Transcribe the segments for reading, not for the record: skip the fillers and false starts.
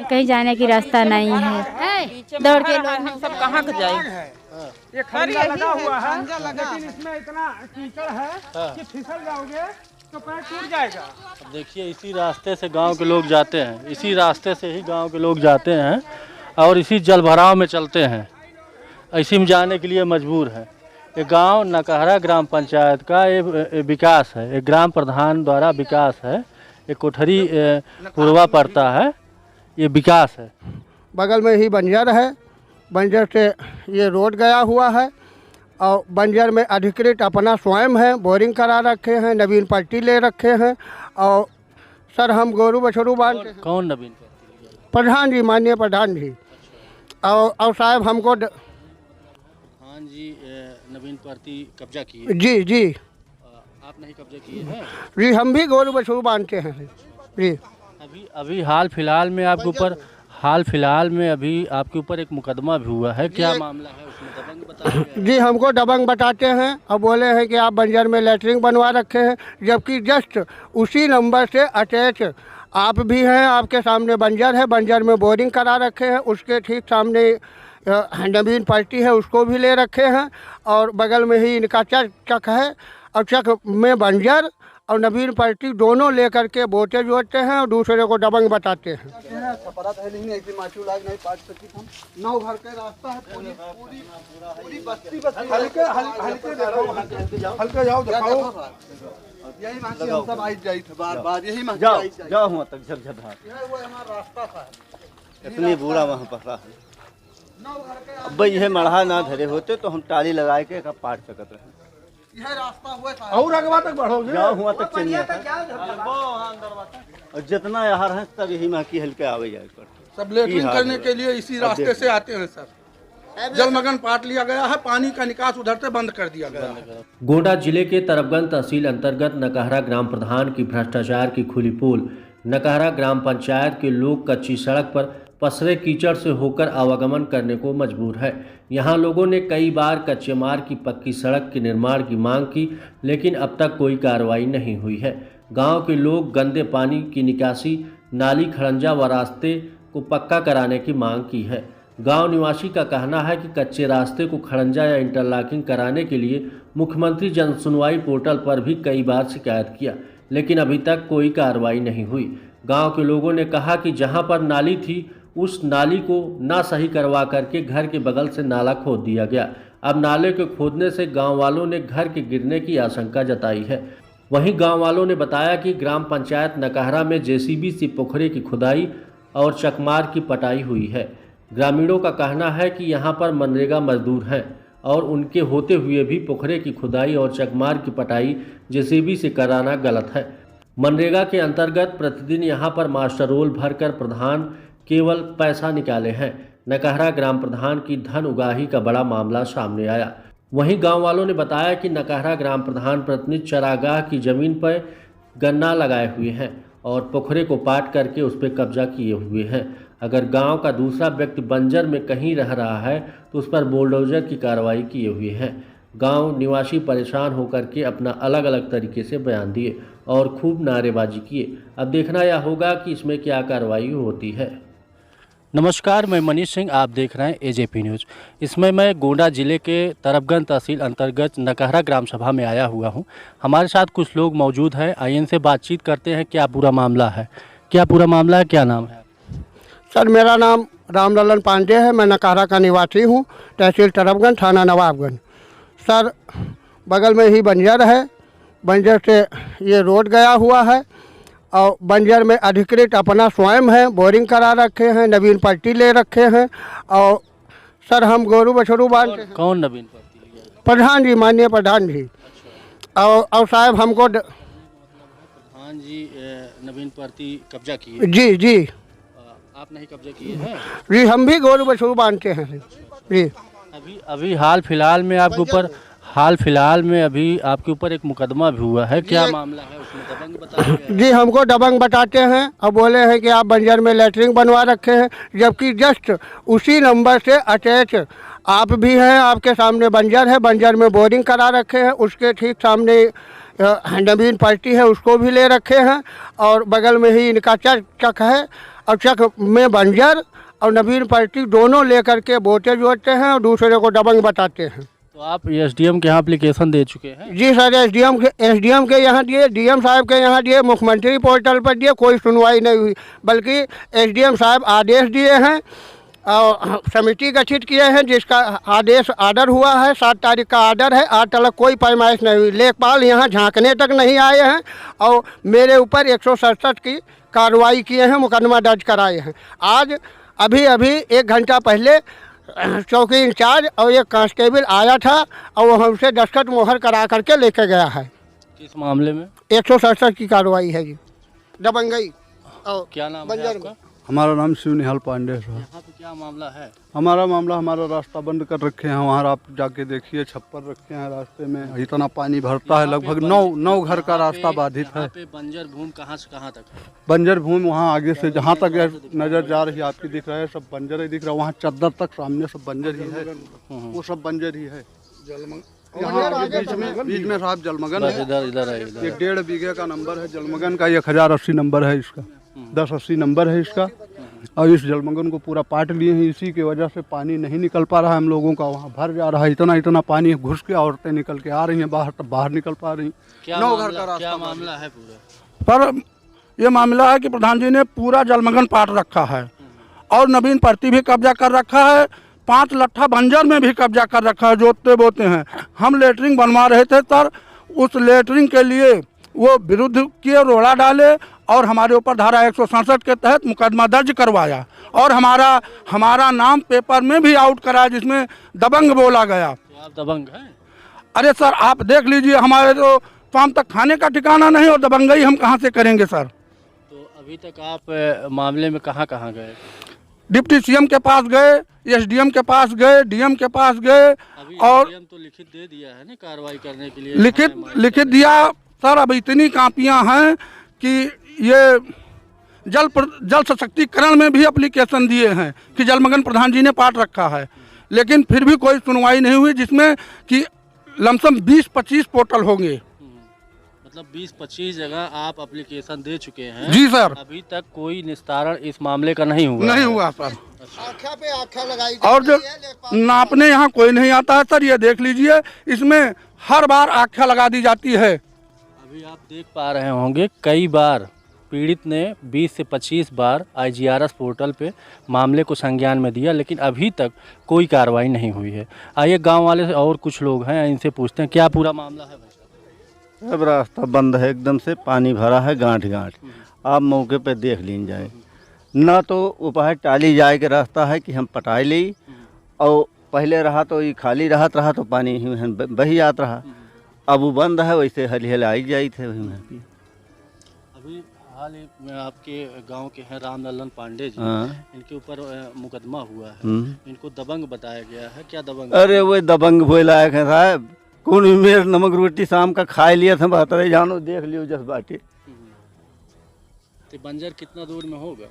कहीं जाने की रास्ता नहीं है। दौड़ के लोग हम सब कहाँ के जाए? ये खंजा लगा हुआ है, लेकिन इसमें इतना कीचड़ है कि फिसल जाओगे तो पैर टूट जाएगा। अब देखिए इसी रास्ते से गांव के लोग जाते हैं, इसी रास्ते से ही गांव के लोग जाते हैं और इसी जलभराव में चलते हैं, इसी में जाने के लिए मजबूर है। ये गांव नकहरा ग्राम पंचायत का ये विकास है, ये ग्राम प्रधान द्वारा विकास है। ये कोठरी पूर्वा पड़ता है, ये विकास है। बगल में ही बंजर है, बंजर से ये रोड गया हुआ है और बंजर में अधिकृत अपना स्वयं है, बोरिंग करा रखे हैं, नवीन पट्टी ले रखे हैं। और सर हम गोरू बछड़ू बांधते हैं। कौन नवीन पट्टी? प्रधान जी, माननीय प्रधान जी। और साहब हमको प्रधान जी नवीन पट्टी कब्जा किए? जी जी आप नहीं कब्जा किए हैं? जी, हम भी गोरू बछड़ू बांधते हैं जी। अभी हाल फिलहाल में आपके ऊपर एक मुकदमा भी हुआ है, क्या मामला है उसमें? दबंग बताइए। जी, हमको दबंग बताते हैं और बोले हैं कि आप बंजर में लेटरिंग बनवा रखे हैं, जबकि जस्ट उसी नंबर से अटैच आप भी हैं। आपके सामने बंजर है, बंजर में बोरिंग करा रखे हैं, उसके ठीक सामने नवीन पट्टी है, उसको भी ले रखे हैं। और बगल में ही इनका चक है और चक में बंजर और नवीन पट्टी दोनों लेकर के बोटे जोड़ते हैं और दूसरे को दबंग बताते हैं। इतनी बुरा वहाँ पकड़ा है। अब यह मढ़ा ना धरे होते तो हम टाली लगा के पाट सकते हैं। यह रास्ता हुआ और अगवा तक बढ़ोगे, जहाँ हुआ तक चलिए और जितना यहाँ है सब यही माँ की हल्के आवे जाए पर सब लेटरिंग करने के लिए इसी रास्ते से आते हैं सर। जलमग्न पाट लिया गया है, पानी का निकास उधर से बंद कर दिया गया है। गोंडा जिले के तरबगंज तहसील अंतर्गत नकहरा ग्राम प्रधान की भ्रष्टाचार की खुली पोल। नकहरा ग्राम पंचायत के लोग कच्ची सड़क पर पसरे कीचड़ से होकर आवागमन करने को मजबूर है। यहाँ लोगों ने कई बार कच्चे मार्ग की पक्की सड़क के निर्माण की मांग की, लेकिन अब तक कोई कार्रवाई नहीं हुई है। गांव के लोग गंदे पानी की निकासी, नाली, खड़ंजा व रास्ते को पक्का कराने की मांग की है। गांव निवासी का कहना है कि कच्चे रास्ते को खड़ंजा या इंटरलॉकिंग कराने के लिए मुख्यमंत्री जन सुनवाई पोर्टल पर भी कई बार शिकायत किया, लेकिन अभी तक कोई कार्रवाई नहीं हुई। गांव के लोगों ने कहा कि जहां पर नाली थी उस नाली को ना सही करवा करके घर के बगल से नाला खोद दिया गया। अब नाले के खोदने से गांव वालों ने घर के गिरने की आशंका जताई है। वहीं गांव वालों ने बताया कि ग्राम पंचायत नकहरा में जेसीबी से पोखरे की खुदाई और चकमार की पटाई हुई है। ग्रामीणों का कहना है कि यहां पर मनरेगा मजदूर हैं और उनके होते हुए भी पोखरे की खुदाई और चकमार की पटाई जेसीबी से कराना गलत है। मनरेगा के अंतर्गत प्रतिदिन यहां पर मास्टर रोल भरकर प्रधान केवल पैसा निकाले हैं। नकहरा ग्राम प्रधान की धन उगाही का बड़ा मामला सामने आया। वहीं गांव वालों ने बताया कि नकहरा ग्राम प्रधान प्रतिनिधि चरागाह की जमीन पर गन्ना लगाए हुए हैं और पोखरे को पाट करके उस पर कब्जा किए हुए हैं। अगर गांव का दूसरा व्यक्ति बंजर में कहीं रह रहा है तो उस पर बुलडोजर की कार्रवाई किए हुए हैं। गांव निवासी परेशान होकर के अपना अलग अलग तरीके से बयान दिए और खूब नारेबाजी किए। अब देखना यह होगा कि इसमें क्या कार्रवाई होती है। नमस्कार, मैं मनीष सिंह, आप देख रहे हैं एजेपी न्यूज़। इसमें मैं गोंडा जिले के तरबगंज तहसील अंतर्गत नकहरा ग्राम सभा में आया हुआ हूं। हमारे साथ कुछ लोग मौजूद हैं, आइए इनसे बातचीत करते हैं। क्या पूरा मामला है, क्या पूरा मामला है, क्या नाम है? सर मेरा नाम रामललन पांडे है, मैं नकहरा का निवासी हूँ, तहसील तरबगंज, थाना नवाबगंज। सर बगल में ही बंजर है, बंजर से ये रोड गया हुआ है और बंजर में अधिकृत अपना स्वयं है, बोरिंग करा रखे हैं, नवीन पट्टी ले रखे हैं। और सर हम गोरू बछड़ू बांधते हैं। कौन नवीन पट्टी? प्रधान जी, माननीय प्रधान जी। और साहब हमको प्रधान जी नवीन पट्टी कब्जा किए? जी जी आप नहीं कब्जा किए हैं? जी, हम भी गोरू बछड़ू बांधते हैं जी। अभी हाल फिलहाल में आपके ऊपर एक मुकदमा भी हुआ है, क्या मामला है उसमें? दबंग बताइए। जी, हमको दबंग बताते हैं और बोले हैं कि आप बंजर में लेटरिंग बनवा रखे हैं, जबकि जस्ट उसी नंबर से अटैच आप भी हैं। आपके सामने बंजर है, बंजर में बोरिंग करा रखे हैं, उसके ठीक सामने नवीन पट्टी है, उसको भी ले रखे हैं। और बगल में ही इनका चक है और चक में बंजर और नवीन पार्टी दोनों लेकर के वोटें जोड़ते हैं और दूसरे को दबंग बताते हैं। तो आप एसडीएम के यहाँ एप्लीकेशन दे चुके हैं? जी सर, एसडीएम के यहाँ दिए, डीएम साहब के यहाँ दिए, मुख्यमंत्री पोर्टल पर दिए, कोई सुनवाई नहीं हुई। बल्कि एसडीएम साहब आदेश दिए हैं और समिति गठित किए हैं जिसका आदेश आर्डर हुआ है, 7 तारीख का आर्डर है। आज तक कोई पैमाइश नहीं हुई। लेखपाल यहाँ झांकने तक नहीं आए हैं और मेरे ऊपर 167 की कार्रवाई किए हैं, मुकदमा दर्ज कराए हैं। आज अभी 1 घंटा पहले चौकी इंचार्ज और एक कांस्टेबल आया था और वो हमसे दस्तखत मोहर करा करके लेके गया है। किस मामले में? 167 की कार्रवाई है जी, दबंगई। और क्या नाम है आपका? हमारा नाम शिव निहाल पांडे है। यहाँ पे क्या मामला है? हमारा रास्ता बंद कर रखे हैं। वहाँ आप जाके देखिए, छप्पर रखे हैं रास्ते में, इतना पानी भरता है। लगभग 9 घर का रास्ता बाधित है। यहाँ पे बंजर भूमि कहाँ से कहाँ तक है? बंजर भूमि वहाँ आगे से जहाँ तक नजर जा रही है आपकी दिख रहा है, सब बंजर ही दिख रहा है। वहाँ चद्दर तक सामने सब बंजर ही है, वो सब बंजर ही है। यहाँ बीच में साहब जलमगन है। इधर है। ये 1.5 बीघे का नंबर है जलमगन का। 1080 नंबर है इसका, 1080 नंबर है इसका। और इस जलमगन को पूरा पाट लिए हैं। इसी की वजह से पानी नहीं निकल पा रहा है हम लोगों का। वहाँ भर जा रहा है, इतना पानी घुस के औरतें निकल के आ रही हैं बाहर, तब बाहर निकल पा रही। 9 घर का रास्ता। क्या मामला है पूरा? पर ये मामला है कि प्रधान जी ने पूरा जलमगन पाट रखा है और नवीन पार्टी भी कब्जा कर रखा है। 5 लट्ठा बंजर में भी कब्जा कर रखा है, जोतते बोते हैं। हम लेटरिंग बनवा रहे थे सर, उस लेटरिंग के लिए वो विरुद्ध किए, रोड़ा डाले और हमारे ऊपर धारा 167 के तहत मुकदमा दर्ज करवाया और हमारा नाम पेपर में भी आउट कराया जिसमें दबंग बोला गया। तो आप दबंग हैं? अरे सर आप देख लीजिए, हमारे तो शाम तक खाने का ठिकाना नहीं और दबंगई हम कहाँ से करेंगे सर। तो अभी तक आप मामले में कहाँ गए? डिप्टी सीएम के पास गए, एसडीएम के पास गए, डीएम के पास गए। और डीएम तो लिखित दे दिया है ना कार्रवाई करने के लिए? लिखित दिया सर। अब इतनी कापियां हैं कि ये जल सशक्तिकरण में भी एप्लीकेशन दिए हैं कि जलमगन प्रधान जी ने पाट रखा है, लेकिन फिर भी कोई सुनवाई नहीं हुई, जिसमें कि लमसम 20-25 पोर्टल होंगे। मतलब 20-25 जगह आप एप्लीकेशन दे चुके हैं? जी सर। अभी तक कोई निस्तारण इस मामले का नहीं हुआ सर। आँखें पे आँखें लगाई और जो नापने यहाँ कोई नहीं आता है सर। ये देख लीजिए, इसमें हर बार आँखें लगा दी जाती है। अभी आप देख पा रहे होंगे कई बार पीड़ित ने 20 से 25 बार IGRS पोर्टल पे मामले को संज्ञान में दिया, लेकिन अभी तक कोई कार्रवाई नहीं हुई है। आइए गांव वाले और कुछ लोग हैं, इनसे पूछते हैं क्या पूरा मामला है। भाई अब रास्ता बंद है, एकदम से पानी भरा है गांठ। आप मौके पे देख लीन जाए ना, तो ऊपर टाली जाए के रास्ता है कि हम पटाई ली। और पहले रहा तो ये खाली रहा तो पानी बही जात रहा। अब वो बंद है, वैसे हल आई जाई थे वही में। अभी हाल ही में आपके गांव के हैं राम लल्लन पांडे जी, इनके ऊपर मुकदमा हुआ है। इनको दबंग बताया गया है। क्या दबंग? अरे वो दबंग भोए लायक है साहब। कौन मेरे नमक रोटी शाम का खाए लिया था, बहतर जानो देख लियो जस बाटे। तो बंजर कितना दूर में होगा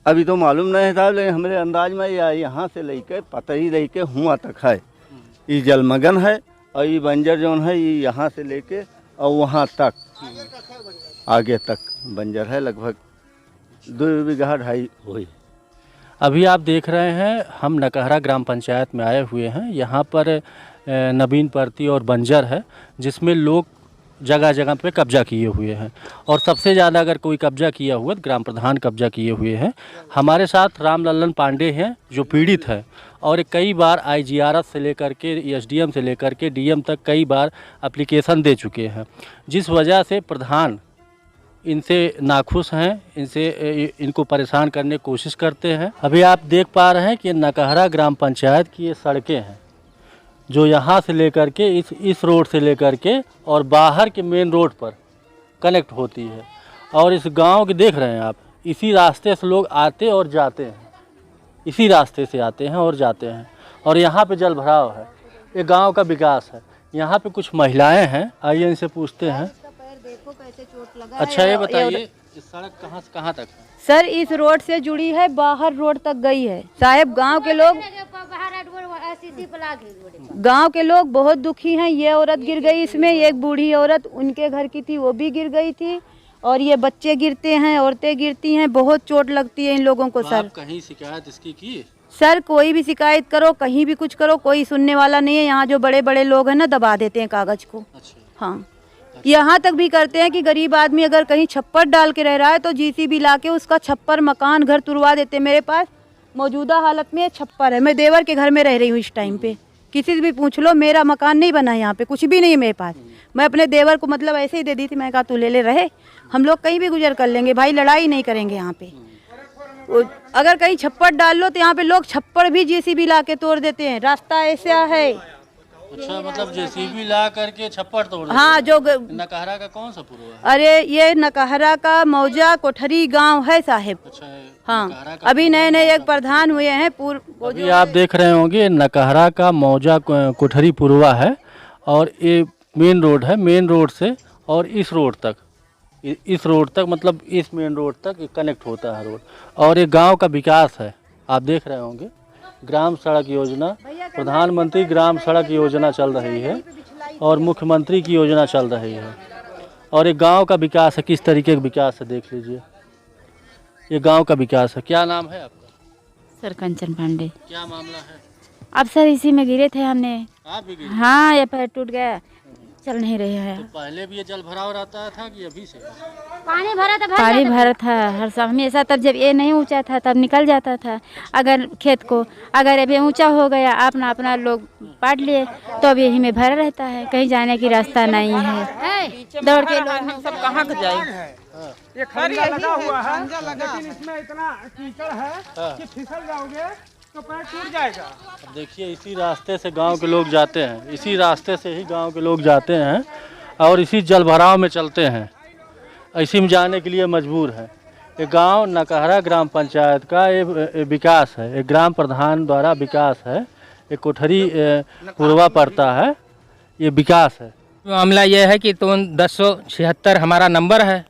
अभी तो मालूम नहीं साहब, लेकिन हमारे अंदाज में यहाँ से लेके पतई लेके हुआ तक है। ये जलमगन है और ये बंजर जौन है ये यहाँ से लेके और वहाँ तक आगे तक बंजर है। लगभग 2 बीघा 2.5 हुई। अभी आप देख रहे हैं हम नकहरा ग्राम पंचायत में आए हुए हैं। यहाँ पर नवीन पार्टी और बंजर है, जिसमें लोग जगह जगह पे कब्जा किए हुए हैं। और सबसे ज़्यादा अगर कोई कब्जा किया हुआ तो ग्राम प्रधान कब्जा किए हुए हैं। हमारे साथ राम लल्लन पांडे हैं जो पीड़ित है और कई बार IGRS से लेकर के SDM से लेकर के DM तक कई बार एप्लीकेशन दे चुके हैं, जिस वजह से प्रधान इनसे नाखुश हैं, इनको परेशान करने की कोशिश करते हैं। अभी आप देख पा रहे हैं कि नकहरा ग्राम पंचायत की ये सड़कें हैं जो यहाँ से लेकर के इस रोड से लेकर के और बाहर के मेन रोड पर कनेक्ट होती है। और इस गांव के देख रहे हैं आप, इसी रास्ते से लोग आते और जाते हैं, इसी रास्ते से आते हैं और जाते हैं। और यहाँ पे जल भराव है, ये गांव का विकास है। यहाँ पे कुछ महिलाएं हैं, आइए इनसे पूछते हैं। अच्छा ये बताइए, इस सड़क कहाँ से कहाँ तक है? सर इस रोड से जुड़ी है, बाहर रोड तक गई है। साहब गांव के लोग बहुत दुखी हैं। ये औरत गिर गई इसमें, एक बूढ़ी औरत उनके घर की थी वो भी गिर गई थी। और ये बच्चे गिरते हैं, औरतें गिरती हैं, बहुत चोट लगती है इन लोगों को। तो सर आप कहीं शिकायत इसकी की? सर कोई भी शिकायत करो, कहीं भी कुछ करो, कोई सुनने वाला नहीं है। यहाँ जो बड़े बड़े लोग हैं ना, दबा देते हैं कागज को। अच्छा। हाँ, यहाँ तक भी करते हैं कि गरीब आदमी अगर कहीं छप्पर डाल के रह रहा है तो जीसीबी ला के उसका छप्पर, मकान, घर तुड़वा देते हैं। मेरे पास मौजूदा हालत में छप्पर है, मैं देवर के घर में रह रही हूँ इस टाइम पे। किसी से भी पूछ लो, मेरा मकान नहीं बना है, यहाँ पे कुछ भी नहीं है मेरे पास। मैं अपने देवर को मतलब ऐसे ही दे दी थी, मैं कहा तू ले ले रहे, हम लोग कहीं भी गुजर कर लेंगे भाई, लड़ाई नहीं करेंगे यहाँ पे। अगर कहीं छप्पर डाल लो तो यहाँ पे लोग छप्पर भी जेसीबी ला के तोड़ देते हैं। रास्ता ऐसा है। अच्छा, मतलब जेसीबी ला करके छप्पर तोड़ देते हाँ, हैं। जो नकहरा का कौन सा पुरवा है? अरे ये नकहरा का मौजा कोठरी गांव है साहिब। अच्छा है। हाँ, नकहरा का अभी नए नए एक प्रधान हुए हैं। अभी आप देख रहे होंगे नकहरा का मौजा कोठरी पुरवा है और ये मेन रोड है। मेन रोड से और इस रोड तक मतलब इस मेन रोड तक कनेक्ट होता है रोड। और ये गांव का विकास है। आप देख रहे होंगे ग्राम सड़क योजना, प्रधानमंत्री ग्राम सड़क योजना चल रही है और मुख्यमंत्री की योजना चल रही है। और ये गांव का विकास है, किस तरीके का विकास है देख लीजिए। ये गांव का विकास है। क्या नाम है आपका? सर कंचन पांडे। क्या मामला है? अब सर इसी में गिरे थे हमने। आप भी गिरे? हाँ, ये पैर टूट गया, चल नहीं रहे हैं। तो पहले भी ये जल भराव रहता था कि अभी से? पानी भरा था हर साल हमेशा। तब जब ये नहीं ऊंचा था तब निकल जाता था अगर खेत को। अगर अभी ऊंचा हो गया, अपना अपना लोग पाट लिए, तो अब यही में भरा रहता है, कहीं जाने की रास्ता नहीं है। दौड़ के लोग हम सब कहाँ जाए। ये खंजा लगा हुआ है, लेकिन इसमें इतना कीचड़ है कि फिसल जाओगे तो पैर टूट जाएगा। अब देखिए इसी रास्ते से गांव के लोग जाते हैं, इसी रास्ते से ही गांव के लोग जाते हैं और इसी जल भराव में चलते हैं। इसी में जाने के लिए मजबूर है। ये गांव नकहरा ग्राम पंचायत का ये विकास है, ये ग्राम प्रधान द्वारा विकास है। ये कोठरी पुरवा पड़ता है, ये विकास है। मामला ये है कि तो 1076 हमारा नंबर है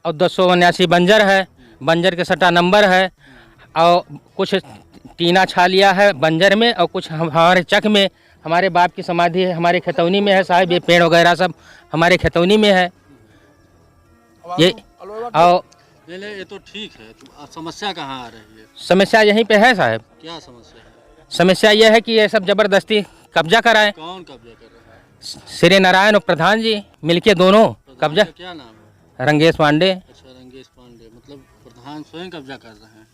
और 1079 बंजर है, बंजर के सट्टा नंबर है और कुछ टीना छा लिया है बंजर में और कुछ हमारे चक में। हमारे बाप की समाधि है हमारे खतौनी में है साहब। ये पेड़ वगैरह सब हमारे खतौनी में है। ये और ये तो ठीक है, तो समस्या कहाँ आ रही है? समस्या यहीं पे है साहब। क्या समस्या है? समस्या ये है कि ये सब जबरदस्ती कब्जा कराए। कौन कब्जा कर रहा है? श्री नारायण और प्रधान जी मिलके दोनों कब्जा। क्या नाम है? रंगेश पांडे। अच्छा, रंगेश पांडे। मतलब प्रधान स्वयं कब्जा कर रहे हैं?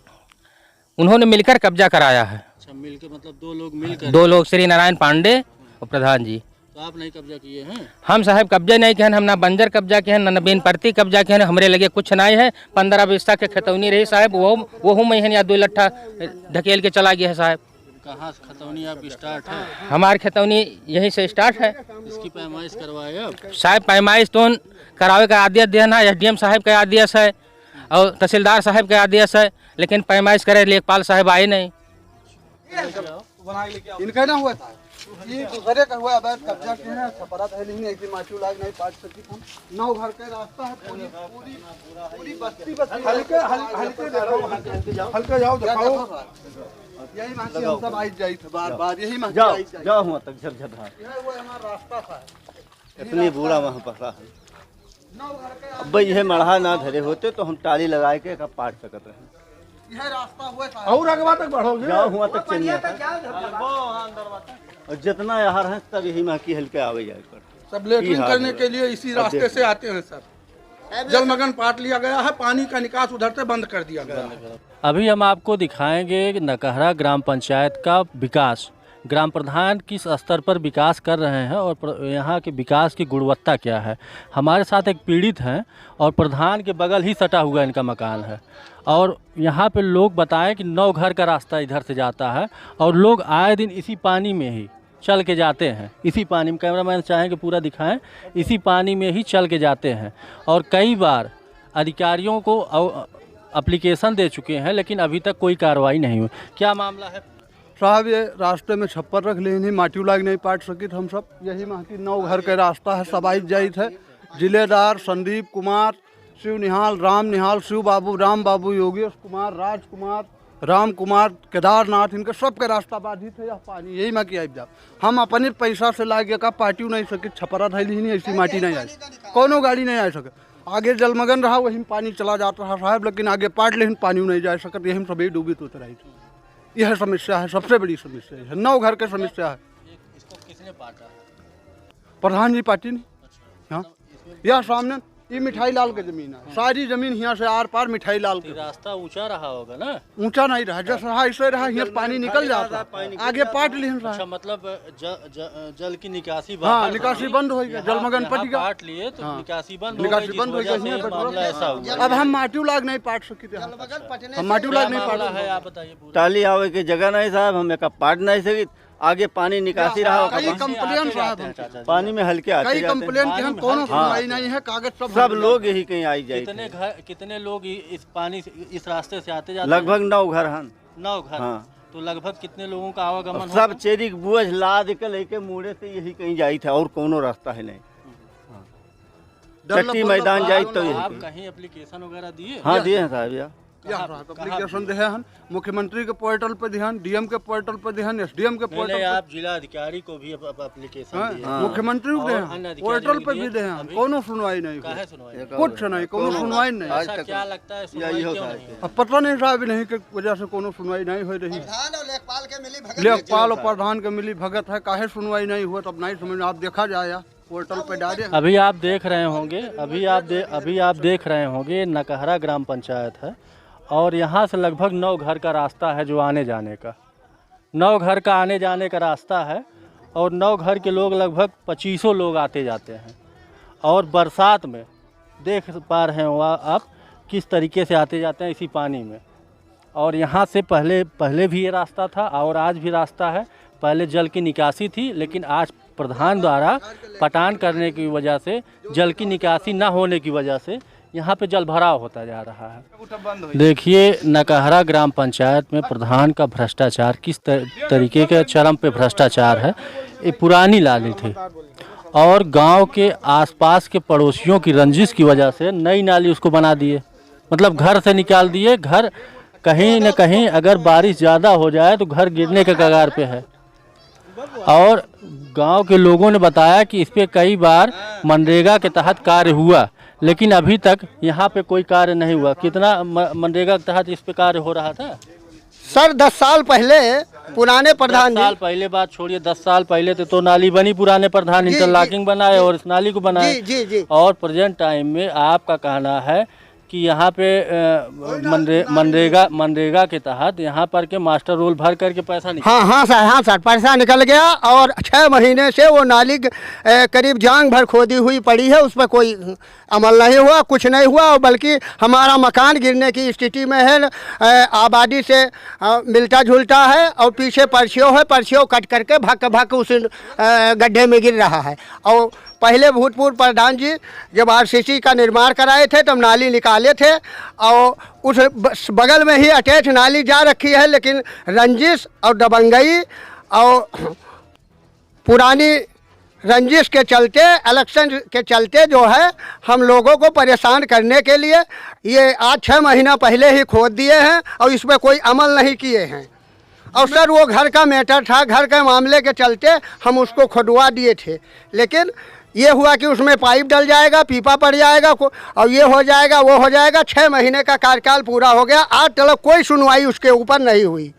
उन्होंने मिलकर कब्जा कराया है। अच्छा, मिलकर मतलब दो लोग श्री नारायण पांडे और प्रधान जी। तो आप नहीं कब्जा किए हैं? हम साहब कब्जा नहीं किए, हम ना बंजर कब्जा किए, ना नबीन परती कब्जा किए, हमरे लगे कुछ नहीं है। 15 बिस्सा के खतौनी रही साहब, वो महीन या 2 लट्ठा ढकेल के चला गया है साहब। कहाँ से खतौनी आपकी स्टार्ट है? हमारी खतौनी यहीं से स्टार्ट है। इसकी पैमाइश करवाए अब? साहब पैमाइश तो करावे का आदेश देना SDM साहब का आदेश है और तहसीलदार साहब का आदेश है, लेकिन पैमाइश करे लेखपाल साहब आए नहीं। इनका ना हुआ था, ये दूसरे का हुआ। अवैध कब्जा किए हैं, छपरा है नहीं, ऐसी माचू लाग नहीं पाट सकी। हम 9 घर का रास्ता है, पूरी बस्ती हल्के जाओ दिखाओ। यही माची हम सब आई जाई थे बार यही माची आई जाई। जाओ वहाँ तक झरझरा वो हमारा रास्ता था। इतनी बुरा वहाँ पसा है। अब यह मढ़ा ना धरे होते तो हम टाली लगा के कब पाट सकते हैं। यह रास्ता हुआ था और अगवा तक बढ़ोगे। जाओ वहाँ तक चलिए और जितना यार है सब यही माँ की हल्के आवे जाए कर। सब लेटरिंग करने के लिए इसी रास्ते से आते हैं सर। जलमग्न पाट लिया गया है, पानी का निकास उधर से बंद कर दिया गया है। अभी हम आपको दिखाएंगे नकहरा ग्राम पंचायत का विकास। ग्राम प्रधान किस स्तर पर विकास कर रहे हैं और यहाँ के विकास की गुणवत्ता क्या है। हमारे साथ एक पीड़ित हैं और प्रधान के बगल ही सटा हुआ इनका मकान है और यहाँ पे लोग बताएं कि 9 घर का रास्ता इधर से जाता है और लोग आए दिन इसी पानी में ही चल के जाते हैं। इसी पानी में, कैमरामैन चाहें कि पूरा दिखाएं, इसी पानी में ही चल के जाते हैं और कई बार अधिकारियों को एप्लीकेशन दे चुके हैं लेकिन अभी तक कोई कार्रवाई नहीं हुई। क्या मामला है साहब? ये रास्ते में छप्पर रख लिए, माटी लाग नहीं पाट सकी। हम सब यही माँ की 9 घर का रास्ता है, सब आई जाई थे। जिलेदार संदीप कुमार, शिव निहाल, राम निहाल, शिव बाबू, राम बाबू, योगेश कुमार, राजकुमार, राम कुमार, केदारनाथ, इनके सबके रास्ता बाधित है। यह पानी यही में कि आई जाओ। हम अपने पैसा से ला के का पार्टी नहीं सके, छपरा धैली नहीं, ऐसी माटी नहीं आई, कोनो गाड़ी नहीं आ सके। आगे जलमग्न रहा वहीं पानी चला जाता रहा साहब, लेकिन आगे पाट लेकिन पानी नहीं जा सकत, यही सभी डूबी तो रही थी। यह समस्या है, सबसे बड़ी समस्या है, 9 घर की समस्या है। इसको किसने पाटा? प्रधान जी पार्टी ने। हाँ, यह सामने ये मिठाई लाल की जमीन है, सारी जमीन यहाँ से आर पार मिठाई लाल की। रास्ता ऊंचा रहा होगा ना? ऊंचा नहीं रहा, जैसे रहा ऐसे रहा, यहाँ पानी निकल जाता, आगे पाट लिहन रहा। अच्छा, मतलब जल की निकासी हाँ, निकासी बंद हो गई, जलमग्न पट गया, पाट लिए तो निकासी बंद हो निकासी गई, बंद हो जिस वजह से गई। मामला ऐसा हुआ। अब हम माटी लाग नहीं पाट सकते, हम माटी लाग नहीं मामला पाट है, आप बताइए पूरा। टाली आवे की जगह नहीं साहब, हम एक पाट नहीं सकी, आगे पानी निकासी रहा, कई कंप्लेन साहब, पानी में हल्के आते कई जाते कंप्लेन की हम कोनो सुनवाई नहीं है, कागज सब लोग यही कहीं आई जाए। कितने लोग इस पानी इस रास्ते से आते जाते? लगभग 9 घर हैं। 9 घर। हाँ। तो लगभग कितने लोगों का आवागमन? सब चेरी के बुझ लाद के लेके मुड़े से यही कहीं जाई था, और कोनो रास्ता है नहीं। चट्टी मैदान जाई तो आप यही। कहीं एप्लीकेशन वगैरह दिए? हाँ दिए हैं साहब यार, एप्लीकेशन दे हैं, मुख्यमंत्री के पोर्टल पे ध्यान, डीएम के पोर्टल पे ध्यान, एसडीएम के पोर्टल पे, आप जिला अधिकारी को भी एप्लीकेशन दिए? मुख्यमंत्री को दे, पोर्टल पे भी दे, कोनो सुनवाई नहीं, कुछ नहीं, कोनो सुनवाई नहीं। ऐसा क्या लगता है सुनवाई क्यों नहीं है? अब पता नहीं साहब, नहीं की वजह से कोनो सुनवाई नहीं हो रही। लेखपाल और प्रधान के मिली भगत है, काहे सुनवाई नहीं हुआ, तब नहीं समझ। आप देखा जाए पोर्टल पे डाले। अभी आप देख रहे होंगे, अभी आप देख रहे होंगे, नकहरा ग्राम पंचायत है और यहाँ से लगभग 9 घर का रास्ता है जो आने जाने का, 9 घर का आने जाने का रास्ता है, और 9 घर के लोग लगभग 2500 लोग आते जाते हैं। और बरसात में देख पा रहे हो आप किस तरीके से आते जाते हैं इसी पानी में। और यहाँ से पहले भी ये रास्ता था और आज भी रास्ता है। पहले जल की निकासी थी, लेकिन आज प्रधान द्वारा पटान करने की वजह से, जल की निकासी न होने की वजह से यहाँ पे जल भराव होता जा रहा है। देखिए नकहरा ग्राम पंचायत में प्रधान का भ्रष्टाचार किस तरीके के चरम पे भ्रष्टाचार है। ये पुरानी नाली थी और गांव के आसपास के पड़ोसियों की रंजिश की वजह से नई नाली उसको बना दिए, मतलब घर से निकाल दिए। घर कहीं न कहीं अगर बारिश ज़्यादा हो जाए तो घर गिरने के कगार पे है। और गांव के लोगों ने बताया कि इस पे कई बार मनरेगा के तहत कार्य हुआ, लेकिन अभी तक यहाँ पे कोई कार्य नहीं हुआ। कितना मनरेगा के तहत इस पे कार्य हो रहा था? सर 10 साल पहले पुराने प्रधान 10 साल पहले बात छोड़िए, 10 साल पहले तो नाली बनी, पुराने प्रधान इंटरलॉकिंग बनाए और इस नाली को बनाए। जी। और प्रेजेंट टाइम में आपका कहना है कि यहाँ पे मनरेगा के तहत यहाँ पर के मास्टर रोल भर करके पैसा निकल। हाँ सर पैसा निकल गया और 6 महीने से वो नाली करीब जांग भर खोदी हुई पड़ी है, उस पर कोई अमल नहीं हुआ, कुछ नहीं हुआ। और बल्कि हमारा मकान गिरने की स्थिति में है, आबादी से मिलता जुलता है और पीछे परछियों कट करके भक उस गड्ढे में गिर रहा है। और पहले भूतपूर्व प्रधान जी जब आरसीसी का निर्माण कराए थे तब नाली निकाले थे और उस बगल में ही अटैच नाली जा रखी है, लेकिन रंजिश और दबंगई और पुरानी रंजिश के चलते, इलेक्शन के चलते जो है हम लोगों को परेशान करने के लिए ये आज 6 महीना पहले ही खोद दिए हैं और इस पर कोई अमल नहीं किए हैं। और सर वो घर का मैटर था, घर के मामले के चलते हम उसको खुदवा दिए थे, लेकिन ये हुआ कि उसमें पाइप डल जाएगा, पीपा पड़ जाएगा और ये हो जाएगा वो हो जाएगा। 6 महीने का कार्यकाल पूरा हो गया, आज तक कोई सुनवाई उसके ऊपर नहीं हुई।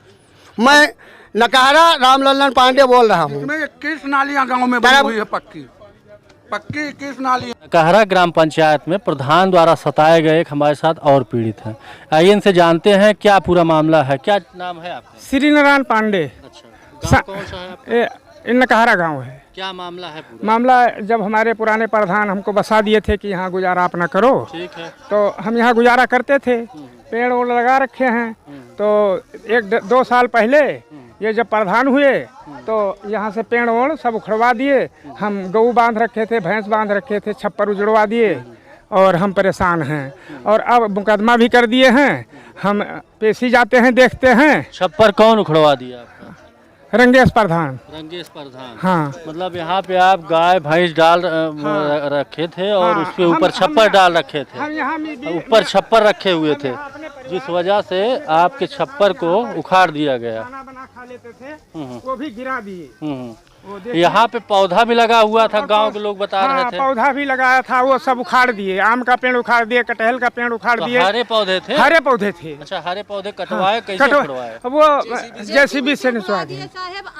मैं नकहरा रामलल्लन पांडे बोल रहा हूँ। इसमें 21 नालियाँ गाँव में बनी हुई है, पक्की 21 नालियाँ। नकहरा ग्राम पंचायत में प्रधान द्वारा सताए गए एक हमारे साथ और पीड़ित हैं। आइए इनसे जानते हैं क्या पूरा मामला है। क्या नाम है आपका? श्री नारायण पांडे। अच्छा, गाँव कौन सा है आपका? नकहरा गांव है। क्या मामला है पूरा? मामला जब हमारे पुराने प्रधान हमको बसा दिए थे कि यहाँ गुजारा आप ना करो, ठीक है, तो हम यहाँ गुजारा करते थे, पेड़ ओड़ लगा रखे हैं। तो 1-2 साल पहले ये जब प्रधान हुए तो यहाँ से पेड़ ओड़ सब उखड़वा दिए। हम गऊ बांध रखे थे, भैंस बांध रखे थे, छप्पर उजड़वा दिए और हम परेशान हैं। और अब मुकदमा भी कर दिए हैं, हम पेशी जाते हैं, देखते हैं। छप्पर कौन उखड़वा दिया आपका? रंगेश प्रधान। रंगेश प्रधान। हाँ, मतलब यहाँ पे आप गाय भैंस डाल रखे थे और उसके ऊपर छप्पर डाल रखे थे, हम यहाँ ऊपर छप्पर रखे हुए थे। अपने जिस वजह से आपके छप्पर को उखाड़ दिया गया। खाना बना खा लेते थे वो भी गिरा दिए। वो देखिए, यहाँ पे पौधा भी लगा हुआ था, गांव के लोग बता रहे थे। पौधा भी लगाया था, वो सब उखाड़ दिए। आम का पेड़ उखाड़ दिए, कटहल का पेड़ उखाड़ दिए। हरे पौधे थे, हरे पौधे थे। अच्छा, हरे पौधे कटवाए, कैसे कटवाए? वो जेसीबी से निचवा दिए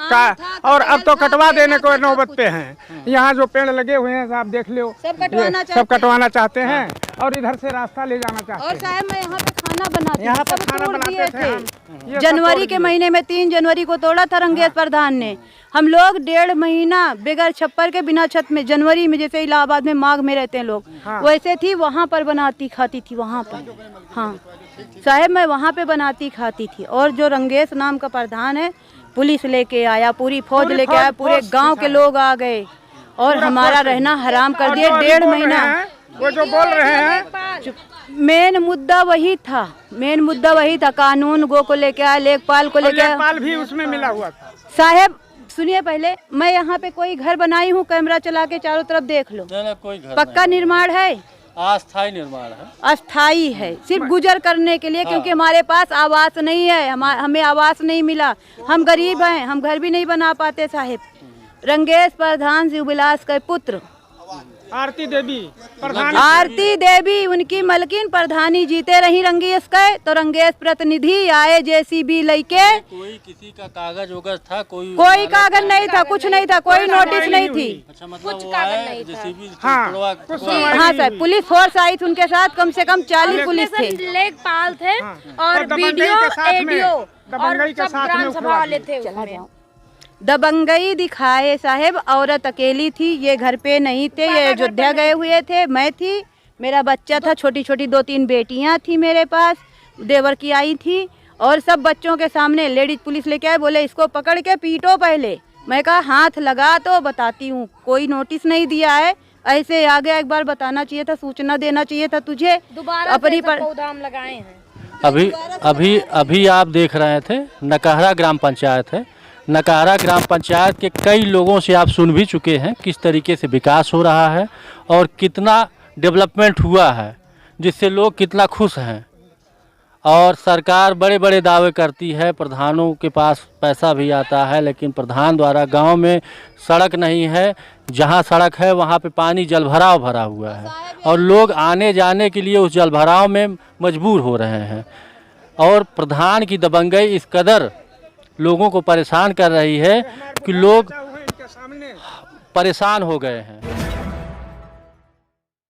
का, और अब तो कटवा देने को नौबत पे हैं। यहाँ जो पेड़ लगे हुए हैं आप देख लो, सब कटवाना चाहते हैं और इधर से रास्ता ले जाना चाहते हैं। और साहब मैं यहाँ पे खाना बनाती हूँ, यहाँ पर सब खाना तोड़ बनाते दिए थे हम। ये सब जनवरी तोड़ के दिए। महीने में 3 जनवरी को तोड़ा था रंगेश प्रधान ने। हम लोग 1.5 महीना बगैर छप्पर के बिना छत में, जनवरी में जैसे इलाहाबाद में माघ में रहते हैं लोग, वैसे थी वहाँ पर बनाती खाती थी वहाँ पर। हाँ साहब मैं वहाँ पे बनाती खाती थी। और जो रंगेश नाम का प्रधान है, पुलिस लेके आया, पूरी फौज लेके आया, पूरे गांव के लोग आ गए और हमारा रहना हराम कर दिए 1.5 महीना। वो जो बोल रहे हैं मेन मुद्दा वही था, मेन मुद्दा वही था। कानून गो को लेके आया, लेखपाल को लेके आया। लेखपाल भी उसमें मिला हुआ था। साहब सुनिए, पहले मैं यहाँ पे कोई घर बनाई हूँ, कैमरा चला के चारों तरफ देख लो। कोई घर पक्का निर्माण है, अस्थायी निर्माण है, अस्थाई है, सिर्फ गुजर करने के लिए। क्योंकि हमारे पास आवास नहीं है, हमें आवास नहीं मिला, हम गरीब हैं, हम घर भी नहीं बना पाते साहिब। रंगेश प्रधान शिवविलास के पुत्र आरती देवी प्रधान, आरती देवी उनकी मलकिन प्रधानी जीते रही रंगेश के, तो रंगेश प्रतिनिधि आए जेसीबी लेके। कोई किसी का कागज वगज था? कोई कागज नहीं था, कुछ नहीं था, कोई नोटिस नहीं थी। अच्छा, मतलब वो आए जेसीबी हाँ सर, पुलिस फोर्स आई थी उनके साथ, कम से कम 40 पुलिस थे। लेखपाल थे और वीडियो एडियो और सब ग्राम सभा वाले थे उसमें। दबंगई दिखाए साहब। औरत अकेली थी, ये घर पे नहीं थे, ये अयोध्या गए हुए थे, मैं थी, मेरा बच्चा था, छोटी छोटी 2-3 बेटियां थी मेरे पास, देवर की आई थी। और सब बच्चों के सामने लेडीज पुलिस लेके आए, बोले इसको पकड़ के पीटो पहले। मैं कहा हाथ लगा तो बताती हूँ, कोई नोटिस नहीं दिया है। ऐसे आ गया, एक बार बताना चाहिए था, सूचना देना चाहिए था तुझे। दोबारा अपनी पौधा हम लगाए हैं। अभी आप देख रहे थे नकहरा ग्राम पंचायत है। नकहरा ग्राम पंचायत के कई लोगों से आप सुन भी चुके हैं किस तरीके से विकास हो रहा है और कितना डेवलपमेंट हुआ है, जिससे लोग कितना खुश हैं। और सरकार बड़े बड़े दावे करती है, प्रधानों के पास पैसा भी आता है, लेकिन प्रधान द्वारा गांव में सड़क नहीं है। जहां सड़क है वहां पे पानी जलभराव भरा हुआ है और लोग आने जाने के लिए उस जलभराव में मजबूर हो रहे हैं। और प्रधान की दबंगई इस कदर लोगों को परेशान कर रही है कि लोग परेशान हो गए हैं।